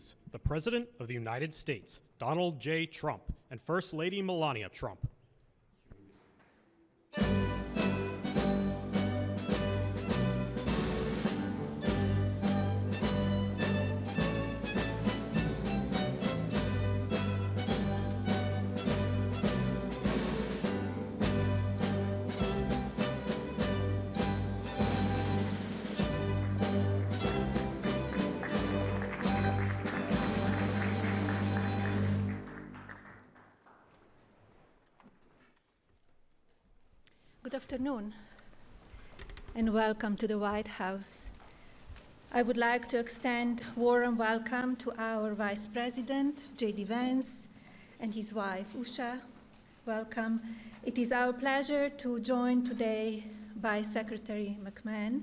Greetings, the President of the United States, Donald J. Trump, and First Lady Melania Trump. Good afternoon, and welcome to the White House. I would like to extend a warm welcome to our Vice President, J.D. Vance, and his wife, Usha. Welcome. It is our pleasure to join today by Secretary McMahon,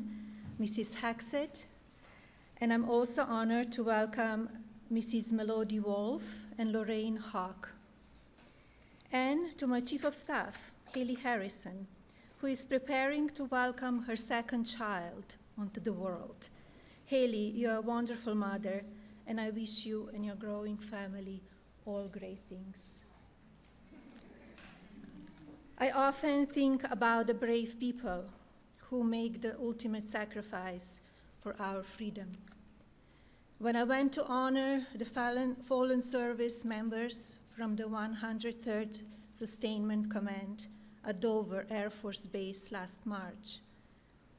Mrs. Haxett, and I'm also honored to welcome Mrs. Melody Wolf and Lorraine Hawk, and to my Chief of Staff, Haley Harrison, who is preparing to welcome her second child onto the world. Haley, you're a wonderful mother, and I wish you and your growing family all great things. I often think about the brave people who make the ultimate sacrifice for our freedom. When I went to honor the fallen service members from the 103rd Sustainment Command at Dover Air Force Base last March,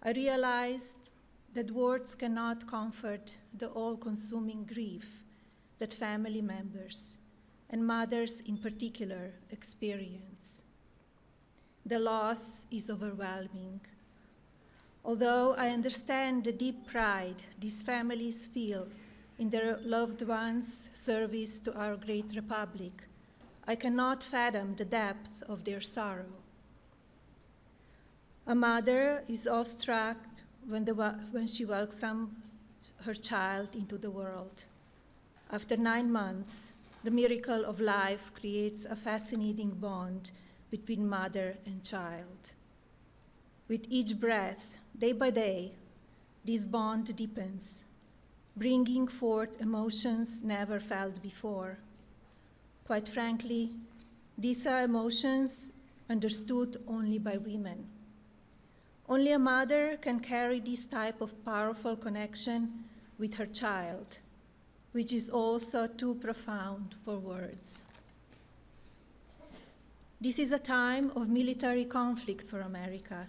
I realized that words cannot comfort the all-consuming grief that family members, and mothers in particular, experience. The loss is overwhelming. Although I understand the deep pride these families feel in their loved ones' service to our great republic, I cannot fathom the depth of their sorrow. A mother is awestruck when she welcomes her child into the world. After 9 months, the miracle of life creates a fascinating bond between mother and child. With each breath, day by day, this bond deepens, bringing forth emotions never felt before. Quite frankly, these are emotions understood only by women. Only a mother can carry this type of powerful connection with her child, which is also too profound for words. This is a time of military conflict for America,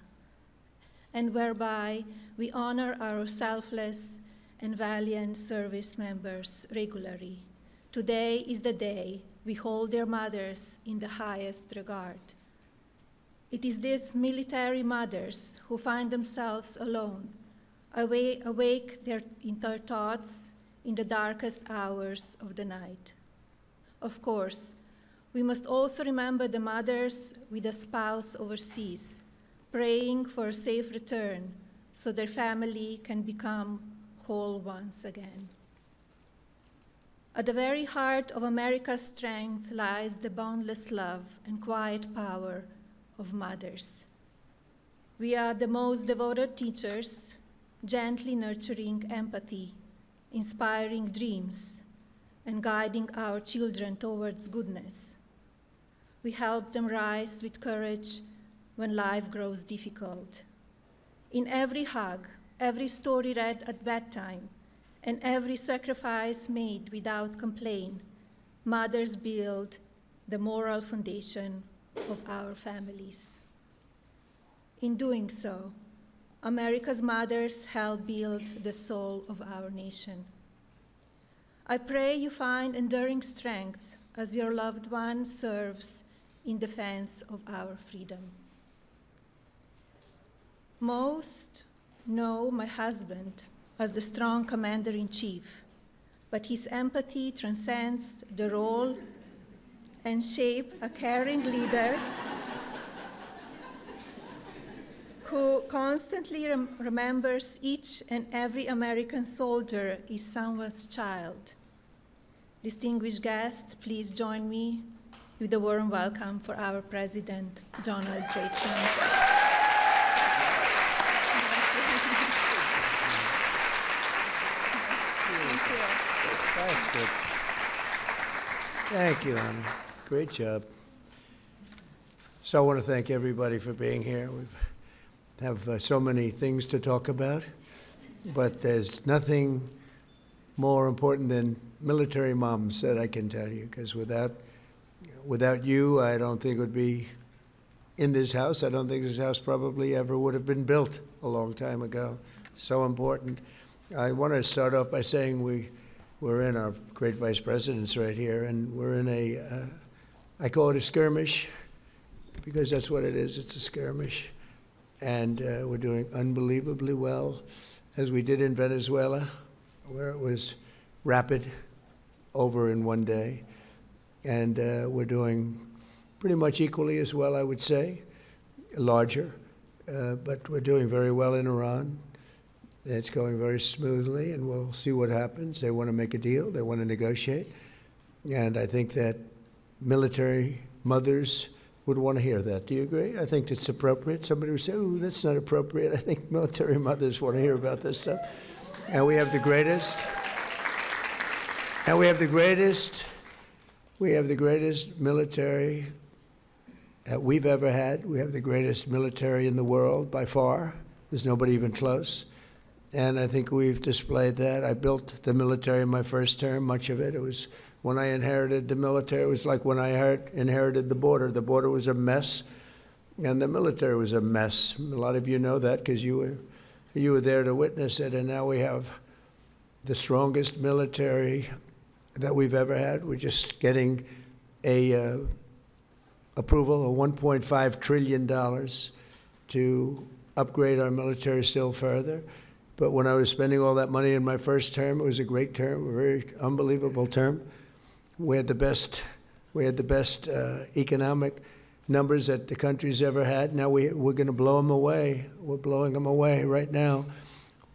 and whereby we honor our selfless and valiant service members regularly. Today is the day we hold their mothers in the highest regard. It is these military mothers who find themselves alone, awake in their thoughts in the darkest hours of the night. Of course, we must also remember the mothers with a spouse overseas, praying for a safe return so their family can become whole once again. At the very heart of America's strength lies the boundless love and quiet power of mothers. We are the most devoted teachers, gently nurturing empathy, inspiring dreams, and guiding our children towards goodness. We help them rise with courage when life grows difficult. In every hug, every story read at bedtime, and every sacrifice made without complaint, mothers build the moral foundation of our families. In doing so, America's mothers help build the soul of our nation. I pray you find enduring strength as your loved one serves in defense of our freedom. Most know my husband as the strong commander-in-chief, but his empathy transcends the role and shape a caring leader who constantly remembers each and every American soldier is someone's child. Distinguished guests, please join me with a warm welcome for our President, Donald J. Trump. Thank you. That's good. Thank you, Anna. Great job. So I want to thank everybody for being here. We have so many things to talk about, but there's nothing more important than military moms that I can tell you, because without you, I don't think it would be in this house. I don't think this house probably ever would have been built a long time ago. So important. I want to start off by saying we're in our great vice presidents right here, and we're in I call it a skirmish, because that's what it is. It's a skirmish. And we're doing unbelievably well, as we did in Venezuela, where it was rapid, over in one day. And we're doing pretty much equally as well, I would say, larger. But we're doing very well in Iran. It's going very smoothly, and we'll see what happens. They want to make a deal. They want to negotiate. And I think that military mothers would want to hear that. Do you agree? I think it's appropriate. Somebody would say, oh, that's not appropriate. I think military mothers want to hear about this stuff. And we have the greatest. And we have the greatest military that we've ever had. We have the greatest military in the world by far. There's nobody even close. And I think we've displayed that. I built the military in my first term, much of it. It was when I inherited the military. It was like when I inherited the border. The border was a mess, and the military was a mess. A lot of you know that because you were there to witness it. And now we have the strongest military that we've ever had. We're just getting a approval of $1.5 trillion to upgrade our military still further. But when I was spending all that money in my first term, it was a great term, a very unbelievable term. We had the best economic numbers that the country's ever had. Now we're going to blow them away. We're blowing them away right now.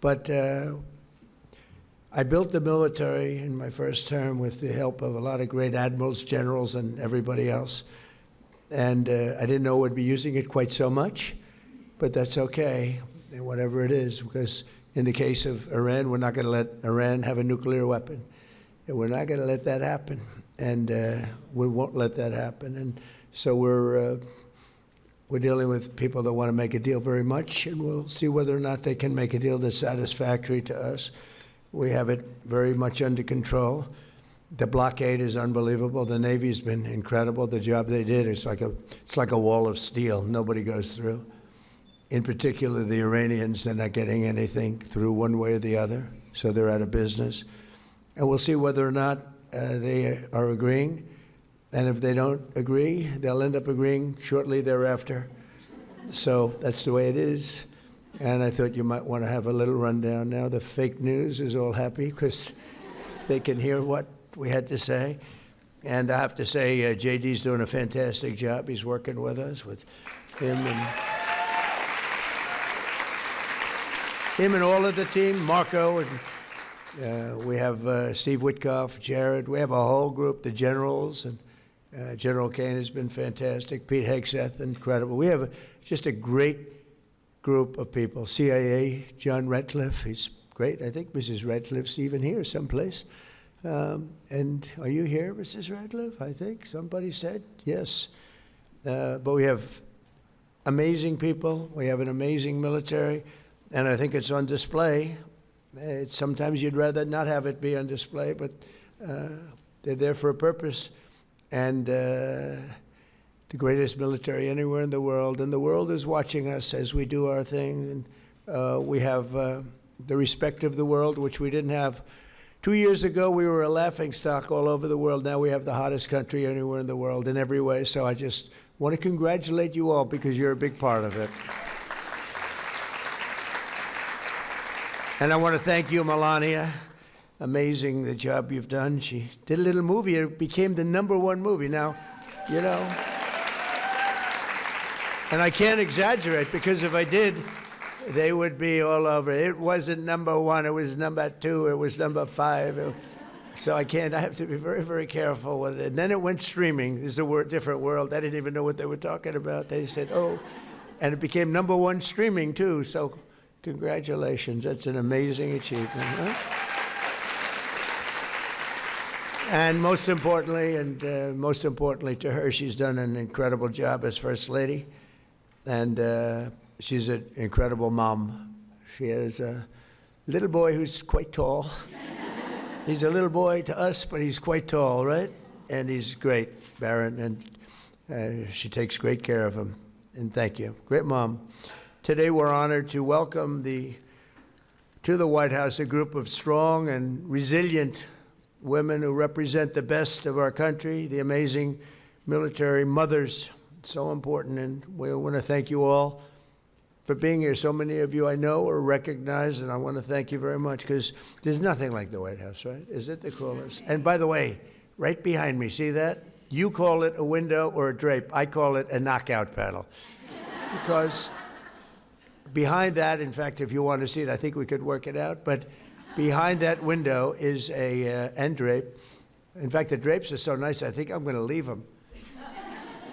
But I built the military in my first term with the help of a lot of great admirals, generals, and everybody else. And I didn't know we'd be using it quite so much, but that's okay, and whatever it is, because in the case of Iran, we're not going to let Iran have a nuclear weapon. And we're not going to let that happen, and we won't let that happen. And so we're dealing with people that want to make a deal very much, and we'll see whether or not they can make a deal that's satisfactory to us. We have it very much under control. The blockade is unbelievable. The Navy's been incredible. The job they did, it's like a wall of steel. Nobody goes through. In particular, the Iranians, they're not getting anything through one way or the other, so they're out of business. And we'll see whether or not they are agreeing. And if they don't agree, they'll end up agreeing shortly thereafter. So that's the way it is. And I thought you might want to have a little rundown now. The fake news is all happy because they can hear what we had to say. And I have to say, JD's doing a fantastic job. He's working with us, with him and all of the team, Marco, and we have Steve Witkoff, Jared. We have a whole group, the generals, and General Kane has been fantastic. Pete Hegseth, incredible. We have just a great group of people. CIA, John Ratcliffe, he's great. I think Mrs. Ratcliffe's even here someplace. And are you here, Mrs. Ratcliffe? I think somebody said yes. But we have amazing people. We have an amazing military. And I think it's on display. Sometimes you'd rather not have it be on display, but they're there for a purpose. And the greatest military anywhere in the world. And the world is watching us as we do our thing. And we have the respect of the world, which we didn't have. 2 years ago, we were a laughingstock all over the world. Now we have the hottest country anywhere in the world in every way. So I just want to congratulate you all because you're a big part of it. And I want to thank you, Melania. Amazing the job you've done. She did a little movie. It became the #1 movie. Now, you know. And I can't exaggerate because if I did, they would be all over. It wasn't #1. It was #2. It was #5. So I have to be very, very careful with it. And then it went streaming. This is a different world. I didn't even know what they were talking about. They said, oh. And it became #1 streaming, too. So congratulations. That's an amazing achievement. Huh? And most importantly to her, she's done an incredible job as First Lady. And she's an incredible mom. She has a little boy who's quite tall. He's a little boy to us, but he's quite tall, right? And he's great, Barron, and she takes great care of him. And thank you. Great mom. Today we're honored to welcome to the White House a group of strong and resilient women who represent the best of our country, the amazing military mothers. So important, and we want to thank you all for being here. So many of you I know or recognize, and I want to thank you very much, because there's nothing like the White House, right? Is it the coolest? And by the way, right behind me, see that? You call it a window or a drape. I call it a knockout panel. Because behind that, in fact, if you want to see it, I think we could work it out, but behind that window is a end drape. In fact, the drapes are so nice, I think I'm going to leave them.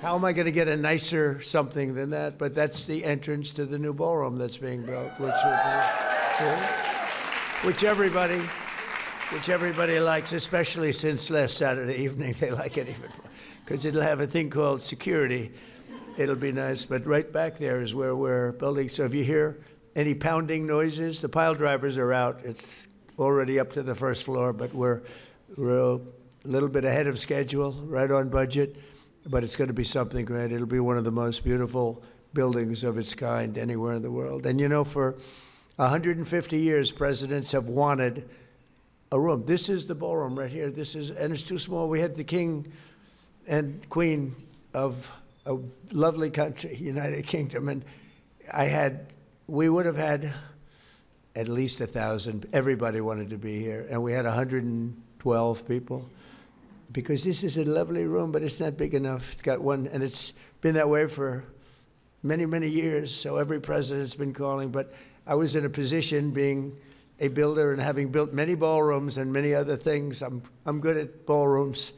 How am I going to get a nicer something than that? But that's the entrance to the new ballroom that's being built, which everybody likes, especially since last Saturday evening. They like it even more, because it'll have a thing called security. It'll be nice. But right back there is where we're building. So if you hear any pounding noises, the pile drivers are out. It's already up to the first floor, but we're a little bit ahead of schedule, right on budget. But it's going to be something great. It'll be one of the most beautiful buildings of its kind anywhere in the world. And you know, for 150 years, presidents have wanted a room. This is the ballroom right here. And it's too small. We had the king and queen of a lovely country, United Kingdom, and we would have had at least 1,000. Everybody wanted to be here, and we had 112 people. Because this is a lovely room, but it's not big enough. It's got one, and it's been that way for many, many years, so every president's been calling. But I was in a position, being a builder and having built many ballrooms and many other things. I'm good at ballrooms,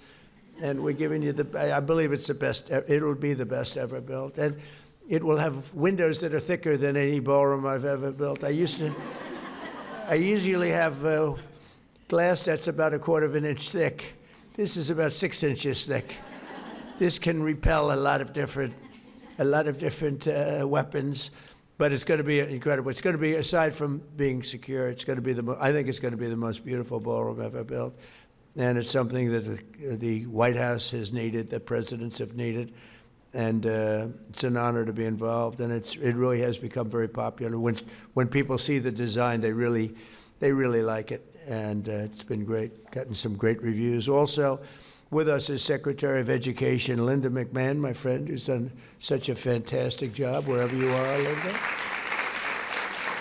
and we're giving you I believe it's the best. It will be the best ever built, and it will have windows that are thicker than any ballroom I've ever built. I usually have glass that's about 1/4 of an inch thick. This is about 6 inches thick. This can repel a lot of different weapons, but it's going to be incredible. It's going to be, aside from being secure, it's going to be I think it's going to be the most beautiful ballroom ever built, and it's something that the White House has needed, the presidents have needed, and it's an honor to be involved. And it really has become very popular. When people see the design, they really like it. And it's been great, gotten some great reviews. Also with us is Secretary of Education Linda McMahon, my friend, who's done such a fantastic job wherever you are, Linda.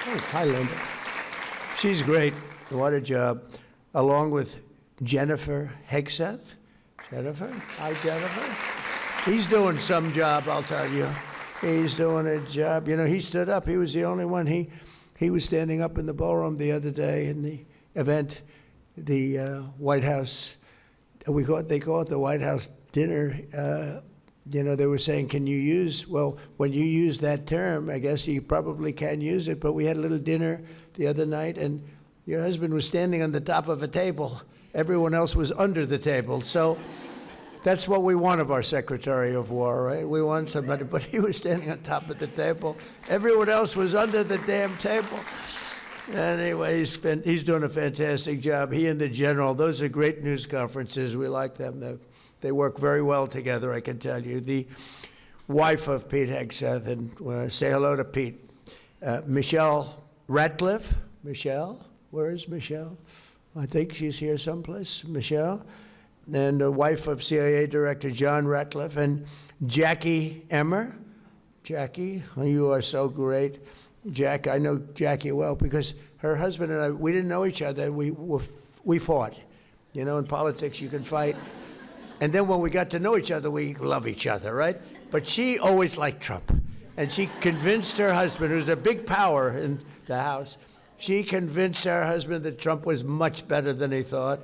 Oh, hi, Linda. She's great. What a job. Along with Jennifer Hegseth. Jennifer? Hi, Jennifer. He's doing some job, I'll tell you. He's doing a job. You know, he stood up. He was the only one. He was standing up in the ballroom the other day in the event, the White House, they call it the White House dinner. You know, they were saying, can you use, well, when you use that term, I guess you probably can use it, but we had a little dinner the other night, and your husband was standing on the top of a table. Everyone else was under the table. So that's what we want of our Secretary of War, right? We want somebody, but he was standing on top of the table. Everyone else was under the damn table. Anyway, he's doing a fantastic job. He and the general, those are great news conferences. We like them. They work very well together, I can tell you. The wife of Pete Hegseth, and say hello to Pete. Michelle Ratcliffe. Michelle? Where is Michelle? I think she's here someplace. Michelle. And the wife of CIA Director John Ratcliffe. And Jackie Emmer. Jackie, you are so great. Jack, I know Jackie well because her husband and I, we didn't know each other. We fought. You know, in politics you can fight. And then when we got to know each other, we love each other, right? But she always liked Trump. And she convinced her husband, who's a big power in the House, she convinced her husband that Trump was much better than he thought.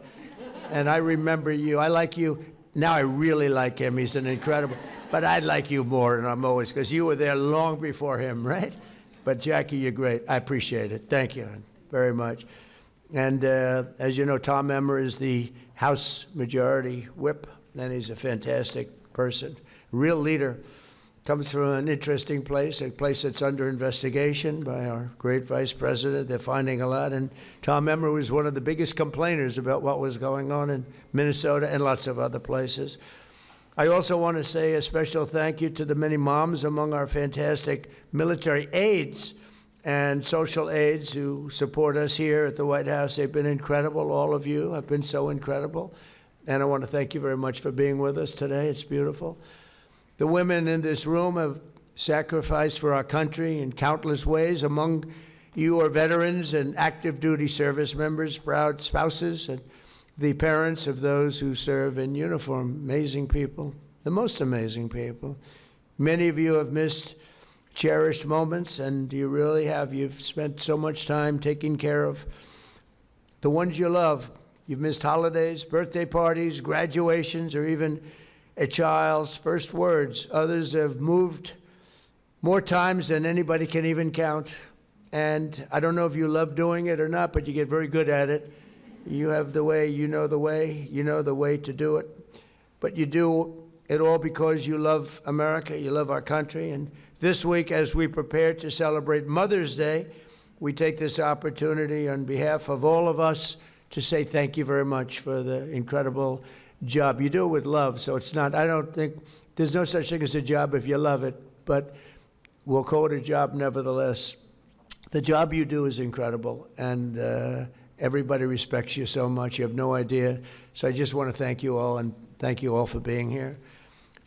And I remember you. I like you. Now I really like him. He's an incredible. But I like you more, and I'm always, because you were there long before him, right? But Jackie, you're great. I appreciate it. Thank you very much. And as you know, Tom Emmer is the House Majority Whip, and he's a fantastic person, real leader. Comes from an interesting place, a place that's under investigation by our great vice president. They're finding a lot. And Tom Emmer was one of the biggest complainers about what was going on in Minnesota and lots of other places. I also want to say a special thank you to the many moms among our fantastic military aides and social aides who support us here at the White House. They've been incredible. All of you have been so incredible. And I want to thank you very much for being with us today. It's beautiful. The women in this room have sacrificed for our country in countless ways. Among you are veterans and active duty service members, proud spouses, and the parents of those who serve in uniform. Amazing people, the most amazing people. Many of you have missed cherished moments, and you really have. You've spent so much time taking care of the ones you love. You've missed holidays, birthday parties, graduations, or even a child's first words. Others have moved more times than anybody can even count. And I don't know if you love doing it or not, but you get very good at it. You have the way, you know the way to do it. But you do it all because you love America, you love our country. And this week, as we prepare to celebrate Mother's Day, we take this opportunity on behalf of all of us to say thank you very much for the incredible job. You do it with love, so it's not, I don't think, there's no such thing as a job if you love it, but we'll call it a job nevertheless. The job you do is incredible, and everybody respects you so much. You have no idea. So I just want to thank you all, and thank you all for being here.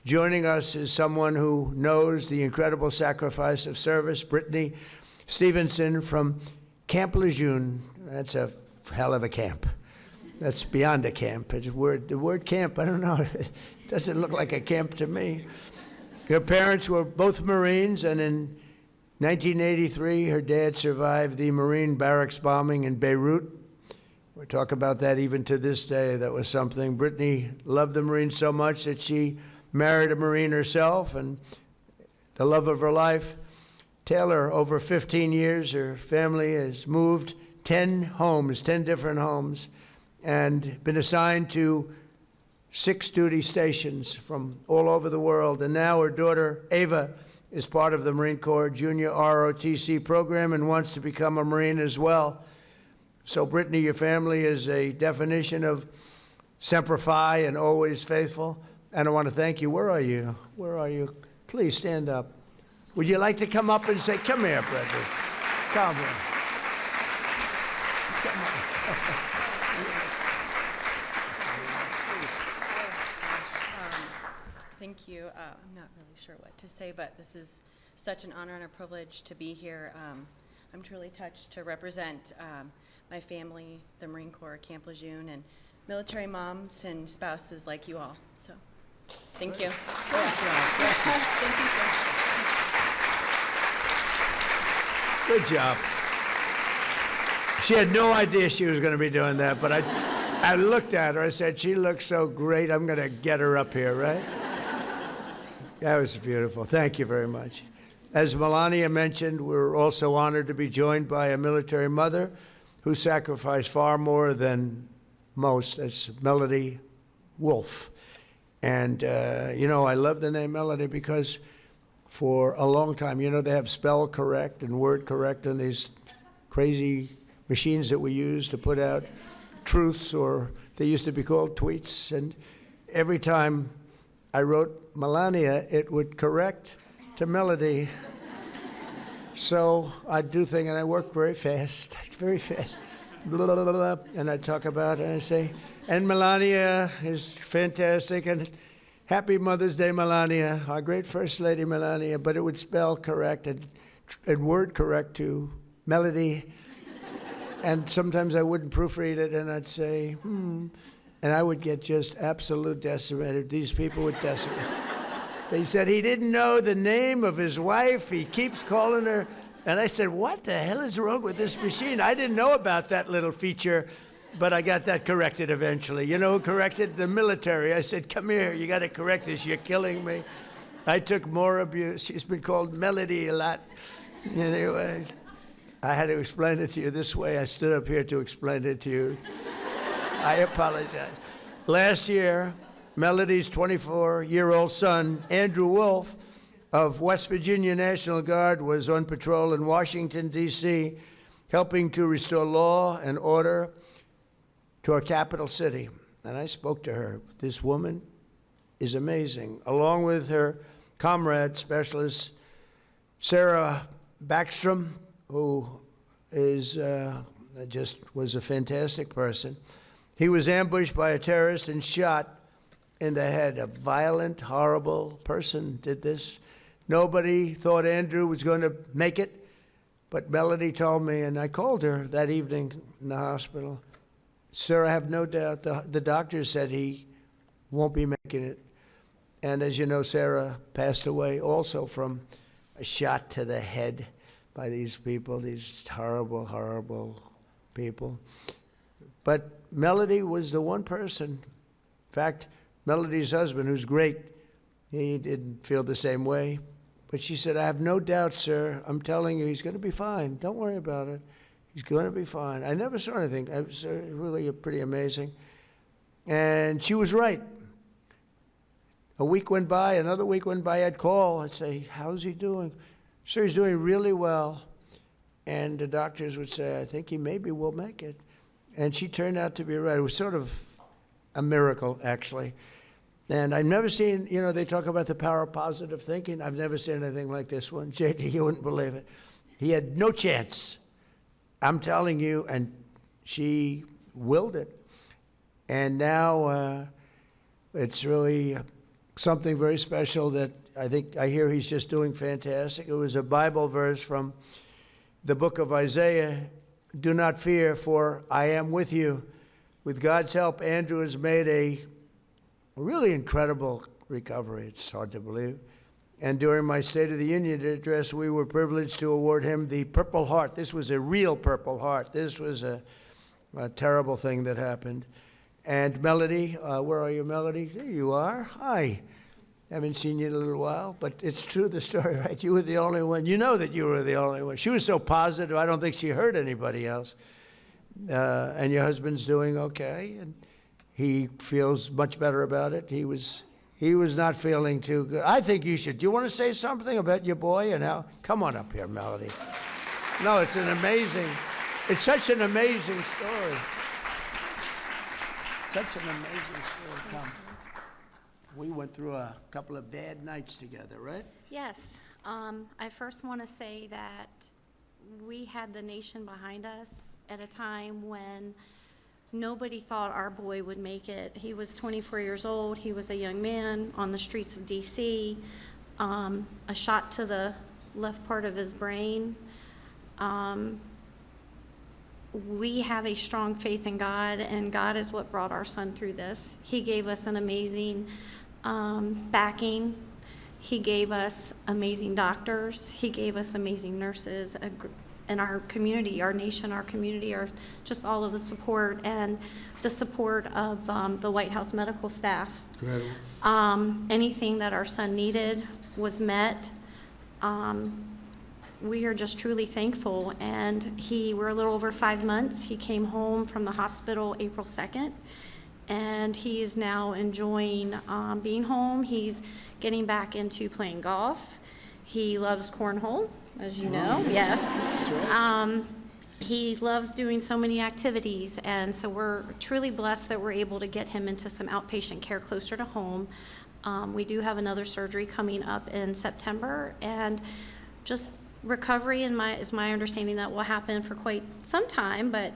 Joining us is someone who knows the incredible sacrifice of service, Brittany Stevenson from Camp Lejeune. That's a hell of a camp. That's beyond a camp. The word camp, I don't know. It doesn't look like a camp to me. Her parents were both Marines, and in 1983, her dad survived the Marine barracks bombing in Beirut. We talk about that even to this day. That was something. Brittany loved the Marines so much that she married a Marine herself, and the love of her life. Taylor, over 15 years, her family has moved 10 different homes, and been assigned to 6 duty stations from all over the world. And now her daughter, Ava, is part of the Marine Corps Junior ROTC program and wants to become a Marine as well. So Brittany, your family is a definition of Semper Fi and always faithful. And I want to thank you. Where are you? Where are you? Please stand up. Would you like to come up and say, come here, Brittany. Come here. Come on. Thank you. I'm not really sure what to say, but this is such an honor and a privilege to be here. I'm truly touched to represent my family, the Marine Corps, Camp Lejeune, and military moms and spouses like you all. So, thank you. Thank you, sir. Good job. She had no idea she was going to be doing that, but I looked at her. I said, she looks so great. I'm going to get her up here, right? That was beautiful. Thank you very much. As Melania mentioned, we're also honored to be joined by a military mother who sacrificed far more than most. That's Melody Wolf. And, I love the name Melody because for a long time, they have spell correct and word correct on these crazy machines that we use to put out truths, or they used to be called tweets. And every time I wrote Melania, it would correct to Melody. So I do things, and I work very fast, blah, blah, blah, blah, and I talk about it, and I say, and Melania is fantastic, and happy Mother's Day, Melania, our great First Lady, Melania, but it would spell correct and word correct to Melody. And sometimes I wouldn't proofread it, and I'd say, and I would get just absolute decimated. These people would decimate. They said he didn't know the name of his wife. He keeps calling her. And I said, what the hell is wrong with this machine? I didn't know about that little feature, but I got that corrected eventually. You know who corrected? The military. I said, come here, you got to correct this. You're killing me. I took more abuse. She's been called Melody a lot. Anyway, I had to explain it to you this way. I stood up here to explain it to you. I apologize. Last year, Melody's 24-year-old son, Andrew Wolf, of West Virginia National Guard, was on patrol in Washington, D.C., helping to restore law and order to our capital city. And I spoke to her. This woman is amazing, along with her comrade specialist, Sarah Backstrom, who is just was a fantastic person. He was ambushed by a terrorist and shot in the head. A violent, horrible person did this. Nobody thought Andrew was going to make it, but Melody told me, and I called her that evening in the hospital. Sir, I have no doubt the doctor said he won't be making it. And as you know, Sarah passed away also from a shot to the head by these people, these horrible, horrible people. But Melody was the one person. In fact, Melody's husband, who's great, he didn't feel the same way. But she said, I have no doubt, sir. I'm telling you, he's going to be fine. Don't worry about it. He's going to be fine. I never saw anything. It was really pretty amazing. And she was right. A week went by, another week went by, I'd call. I'd say, how's he doing? Sir, he's doing really well. And the doctors would say, I think he maybe will make it. And she turned out to be right. It was sort of a miracle, actually. And I've never seen, you know, they talk about the power of positive thinking. I've never seen anything like this one. JD, you wouldn't believe it. He had no chance. I'm telling you, and she willed it. And now it's really something very special that I hear he's just doing fantastic. It was a Bible verse from the book of Isaiah. Do not fear, for I am with you. With God's help, Andrew has made a really incredible recovery. It's hard to believe. And during my State of the Union address, we were privileged to award him the Purple Heart. This was a real Purple Heart. This was a terrible thing that happened. And Melody, where are you, Melody? There you are. Hi. Haven't seen you in a little while, but it's true, the story, right? You were the only one. You know that you were the only one. She was so positive, I don't think she hurt anybody else. And your husband's doing okay, and he feels much better about it. He was not feeling too good. I think you should. Do you want to say something about your boy and how? Come on up here, Melody. No, it's such an amazing story. Such an amazing story. Come. We went through a couple of bad nights together, right? Yes. I first want to say that we had the nation behind us at a time when nobody thought our boy would make it. He was 24 years old. He was a young man on the streets of D.C. A shot to the left part of his brain. We have a strong faith in God, and God is what brought our son through this. He gave us an amazing backing. He gave us amazing doctors. He gave us amazing nurses. And our community, our nation, our community, are just all of the support and the support of the White House medical staff. Anything that our son needed was met. We are just truly thankful. And we're a little over 5 months. He came home from the hospital April 2nd. And he is now enjoying being home. He's getting back into playing golf. He loves cornhole, as you know. Yes. He loves doing so many activities, and so we're truly blessed that we're able to get him into some outpatient care closer to home. We do have another surgery coming up in September, and just recovery is my understanding that will happen for quite some time, but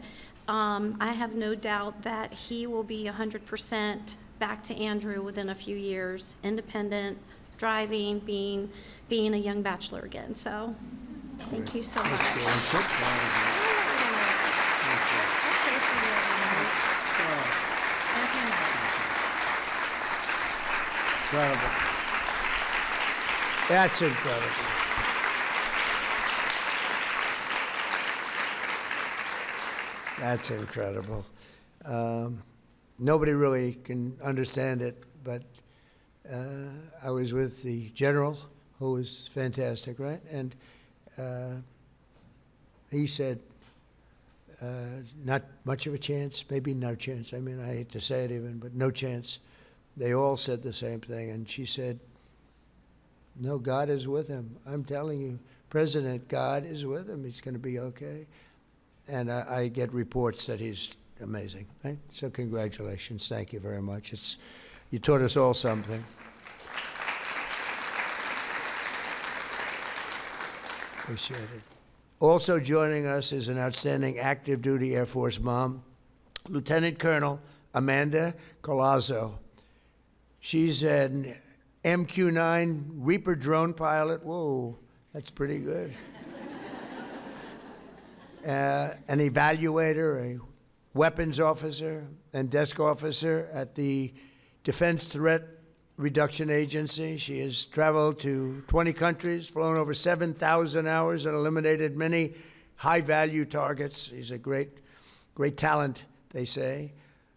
I have no doubt that he will be 100% back to Andrew within a few years, independent, driving, being a young bachelor again. So thank you so much. Incredible. That's incredible. That's incredible. Nobody really can understand it, but I was with the general, who was fantastic, right? And he said, Not much of a chance, maybe no chance. I mean, I hate to say it even, but no chance. They all said the same thing. And she said, no, God is with him. I'm telling you, President, God is with him. He's going to be okay. And I get reports that he's amazing. Right? So congratulations. Thank you very much. You taught us all something. Appreciate it. Also joining us is an outstanding active duty Air Force mom, Lieutenant Colonel Amanda Colazzo. She's an MQ-9 Reaper drone pilot. Whoa, that's pretty good. An evaluator, a weapons officer, and desk officer at the Defense Threat Reduction Agency. She has traveled to 20 countries, flown over 7,000 hours, and eliminated many high-value targets. She's a great talent, they say.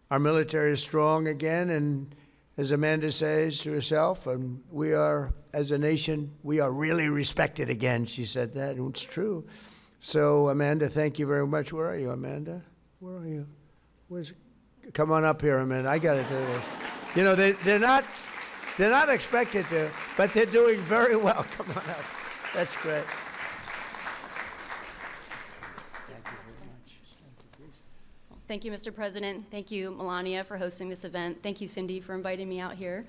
Our military is strong again, and as Amanda says to herself, and we are, as a nation, we are really respected again. She said that, and it's true. So, Amanda, thank you very much. Where are you, Amanda? Where are you? Come on up here, Amanda. I got to do this. You know, they're not expected to, but they're doing very well. Come on up. That's great. Thank you, Mr. President. Thank you, Melania, for hosting this event. Thank you, Cindy, for inviting me out here.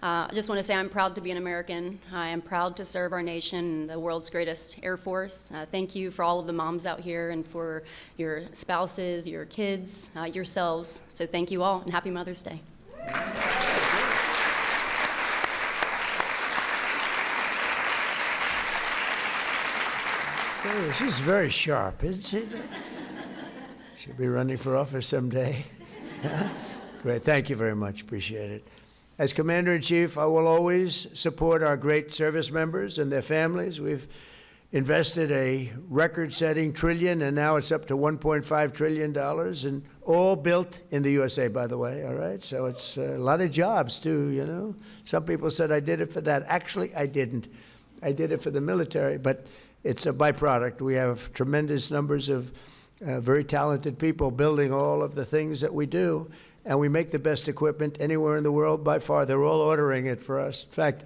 I just want to say I'm proud to be an American. I am proud to serve our nation, the world's greatest Air Force. Thank you for all of the moms out here and for your spouses, your kids, yourselves. So thank you all, and happy Mother's Day. Oh, she's very sharp, isn't she? She'll be running for office someday. Great. Thank you very much. Appreciate it. As Commander-in-Chief, I will always support our great service members and their families. We've invested a record-setting trillion, and now it's up to $1.5 trillion, and all built in the USA, by the way, all right? So it's a lot of jobs, too, you know? Some people said I did it for that. Actually, I didn't. I did it for the military, but it's a byproduct. We have tremendous numbers of very talented people building all of the things that we do, and we make the best equipment anywhere in the world by far. They're all ordering it for us. In fact,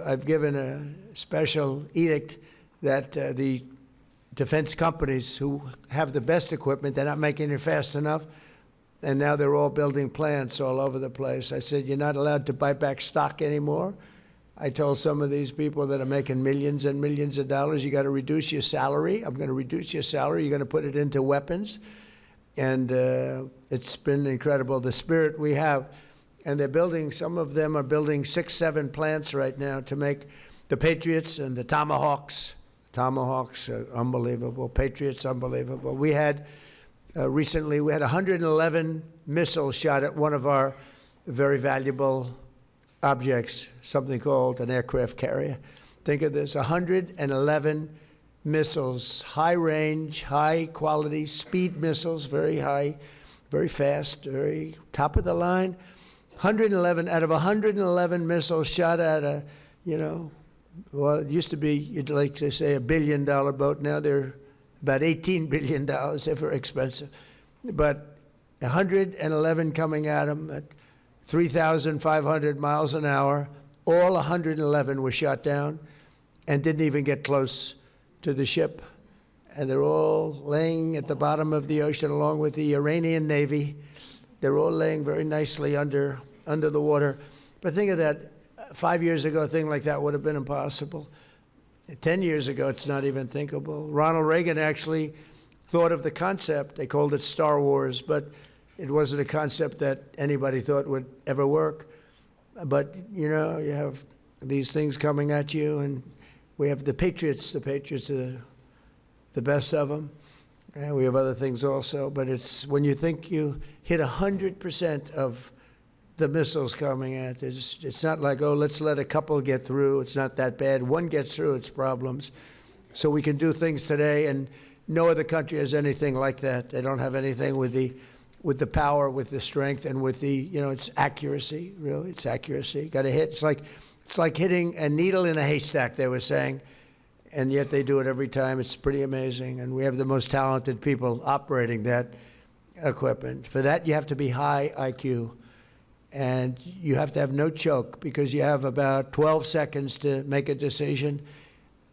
I've given a special edict that the defense companies who have the best equipment, they're not making it fast enough, and now they're all building plants all over the place. I said, you're not allowed to buy back stock anymore. I told some of these people that are making millions and millions of dollars, you got to reduce your salary. I'm going to reduce your salary. You're going to put it into weapons. And it's been incredible, the spirit we have. And they're building, some of them are building 6, 7 plants right now to make the Patriots and the Tomahawks. Tomahawks are unbelievable. Patriots, unbelievable. We had, recently, we had 111 missiles shot at one of our very valuable objects, something called an aircraft carrier. Think of this, 111 missiles, high range, high quality, speed missiles, very high, very fast, very top of the line. 111 out of 111 missiles shot at a, you know, well, it used to be, you'd like to say, $1 billion boat. Now they're about $18 billion. They're very expensive. But 111 coming at them at 3,500 miles an hour. All 111 were shot down and didn't even get close to the ship. And they're all laying at the bottom of the ocean along with the Iranian Navy. They're all laying very nicely under the water. But think of that. 5 years ago, a thing like that would have been impossible. 10 years ago, it's not even thinkable. Ronald Reagan actually thought of the concept. They called it Star Wars, but it wasn't a concept that anybody thought would ever work. But, you know, you have these things coming at you, and we have the Patriots. The Patriots are the best of them. And we have other things also. But it's when you think you hit 100% of the missiles coming at us, it's not like, oh, let's let a couple get through. It's not that bad. One gets through, it's problems. So we can do things today, and no other country has anything like that. They don't have anything with the power, with the strength, and with the, you know, it's accuracy, really. It's accuracy. Got to hit. It's like hitting a needle in a haystack, they were saying. and yet they do it every time. It's pretty amazing, and we have the most talented people operating that equipment. For that, you have to be high IQ, and you have to have no choke, because you have about 12 seconds to make a decision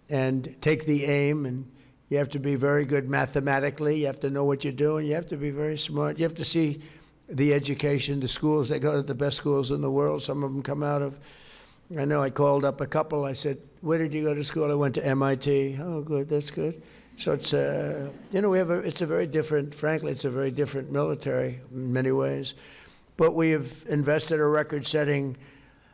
and take the aim, and you have to be very good mathematically. You have to know what you're doing. You have to be very smart. You have to see the education, the schools. They go to the best schools in the world. Some of them come out of, I know I called up a couple. I said, where did you go to school? I went to MIT. Oh, good, that's good. So it's, you know, it's a very different, frankly, it's a very different military in many ways. But we have invested a record-setting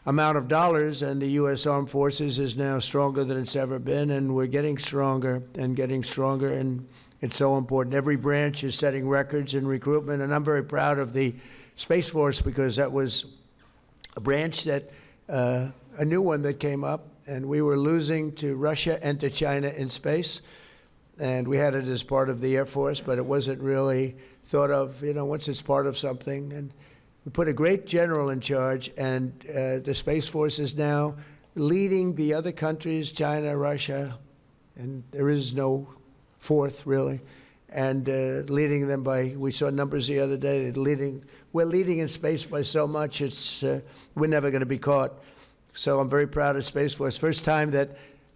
amount of dollars, and the U.S. Armed Forces is now stronger than it's ever been, and we're getting stronger, and it's so important. Every branch is setting records in recruitment, and I'm very proud of the Space Force, because that was a branch that, a new one that came up, and we were losing to Russia and to China in space, and we had it as part of the Air Force, but it wasn't really thought of, you know, once it's part of something. And we put a great general in charge, and the Space Force is now leading the other countries, China, Russia, and there is no fourth, really, and leading them by, we saw numbers the other day, we're leading in space by so much, it's we're never going to be caught. So I'm very proud of Space Force. First time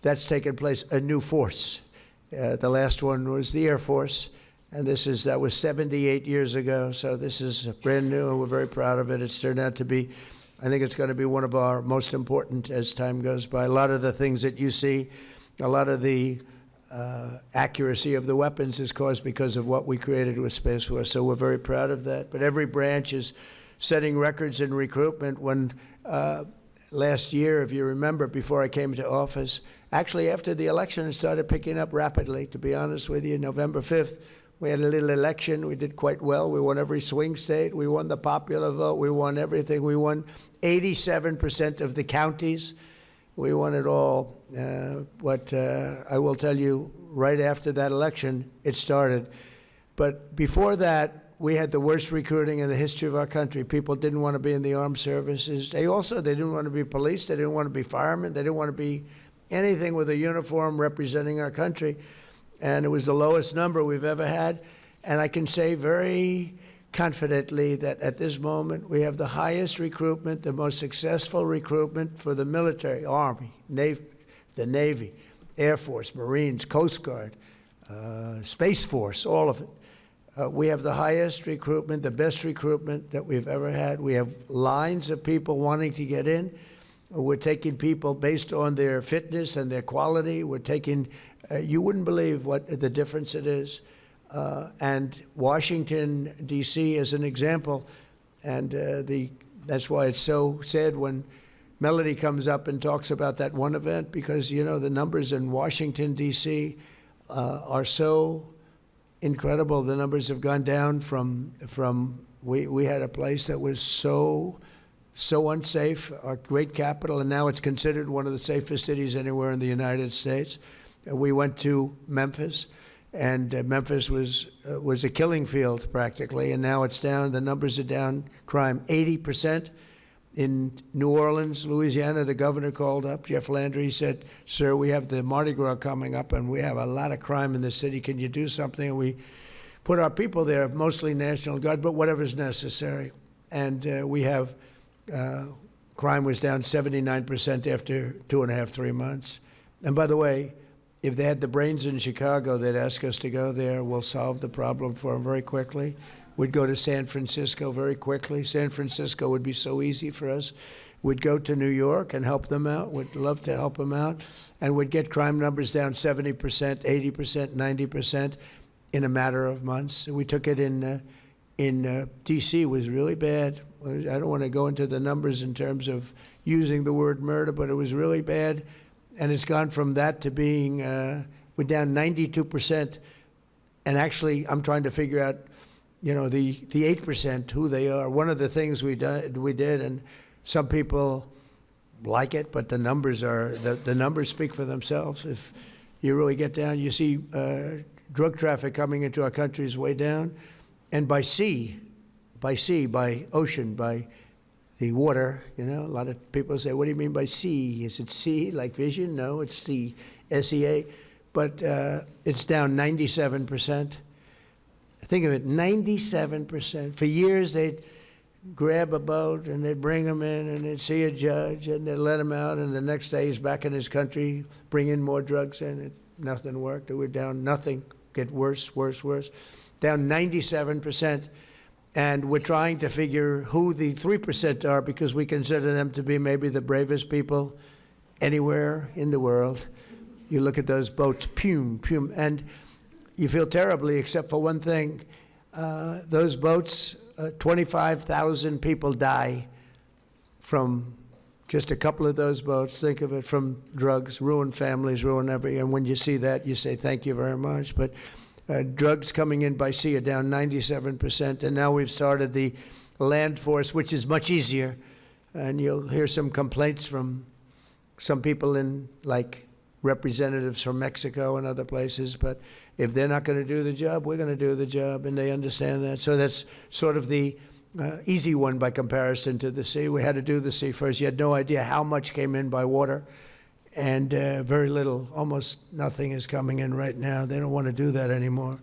that's taken place, a new force. The last one was the Air Force. And that was 78 years ago, so this is brand new, and we're very proud of it. It's turned out to be, I think it's going to be one of our most important as time goes by. A lot of the things that you see, a lot of the accuracy of the weapons is caused because of what we created with Space Force, so we're very proud of that. But every branch is setting records in recruitment. When last year, if you remember, before I came to office, actually after the election, it started picking up rapidly, to be honest with you. November 5th, we had a little election. We did quite well. We won every swing state. We won the popular vote. We won everything. We won 87% of the counties. We won it all. But I will tell you, right after that election, it started. But before that, we had the worst recruiting in the history of our country. People didn't want to be in the armed services. They didn't want to be police. They didn't want to be firemen. They didn't want to be anything with a uniform representing our country. And it was the lowest number we've ever had. And I can say very confidently that at this moment we have the highest recruitment, the most successful recruitment for the military, Army, Navy, the Navy, Air Force, Marines, Coast Guard, Space Force, all of it. We have the highest recruitment, the best recruitment that we've ever had. We have lines of people wanting to get in. We're taking people based on their fitness and their quality. We're taking, you wouldn't believe what the difference it is. And Washington, D.C. is an example. And that's why it's so sad when Melody comes up and talks about that one event, because, you know, the numbers in Washington, D.C. Are so incredible. The numbers have gone down from we had a place that was so unsafe, our great capital, and now it's considered one of the safest cities anywhere in the United States. We went to Memphis, and Memphis was a killing field practically, and now it's down. The numbers are down. Crime 80%. In New Orleans, Louisiana, the governor called up, Jeff Landry. He said, "Sir, we have the Mardi Gras coming up, and we have a lot of crime in the city. Can you do something?" And we put our people there, mostly National Guard, but whatever's necessary. And we have crime was down 79% after 2.5, 3 months. And by the way, if they had the brains in Chicago, they'd ask us to go there. We'll solve the problem for them very quickly. We'd go to San Francisco very quickly. San Francisco would be so easy for us. We'd go to New York and help them out. We'd love to help them out. And we'd get crime numbers down 70%, 80%, 90% in a matter of months. We took it in D.C. was really bad. I don't want to go into the numbers in terms of using the word murder, but it was really bad. And it's gone from that to being, we're down 92%. And actually, I'm trying to figure out, you know, the 8%, who they are. One of the things we did, and some people like it, but the numbers speak for themselves. If you really get down, you see drug traffic coming into our country is way down. And by ocean, by the water. You know, a lot of people say, what do you mean by sea? Is it sea like vision? No, it's the SEA. But it's down 97%. Think of it, 97%. For years, they'd grab a boat and they'd bring him in and they'd see a judge and they'd let him out, and the next day he's back in his country, bring in more drugs in. Nothing worked. We're down nothing. Get worse, worse, worse. Down 97%. And we're trying to figure who the 3% are, because we consider them to be maybe the bravest people anywhere in the world. You look at those boats, pume, pume, and you feel terribly, except for one thing. Those boats, 25,000 people die from just a couple of those boats. Think of it, from drugs, ruin families, ruin everything. And when you see that, you say, thank you very much. But drugs coming in by sea are down 97%. And now we've started the land force, which is much easier. And you'll hear some complaints from some people in, like, representatives from Mexico and other places. But if they're not going to do the job, we're going to do the job, and they understand that. So that's sort of the easy one by comparison to the sea. We had to do the sea first. You had no idea how much came in by water, and very little, almost nothing is coming in right now. They don't want to do that anymore.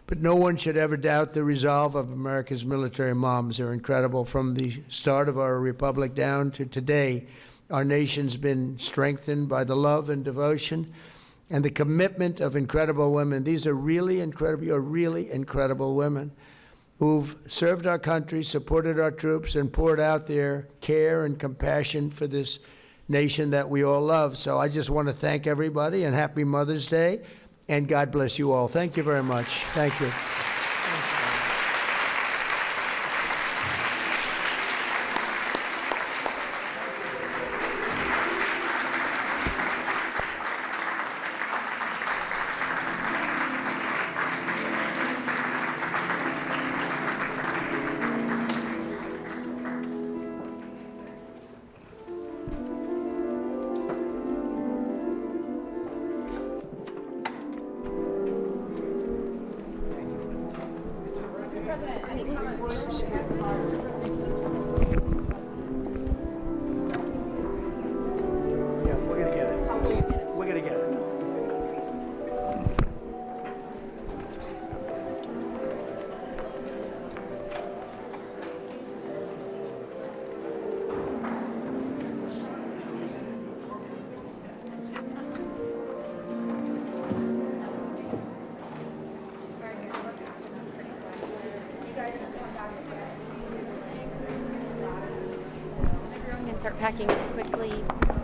But no one should ever doubt the resolve of America's military moms. They're incredible. From the start of our republic down to today, our nation's been strengthened by the love and devotion and the commitment of incredible women. These are really incredible, you're really incredible women who've served our country, supported our troops, and poured out their care and compassion for this nation that we all love. So I just want to thank everybody, and happy Mother's Day, and God bless you all. Thank you very much. Thank you. Yeah, we're going to get it. We're going to get it. Everyone can start packing up quickly.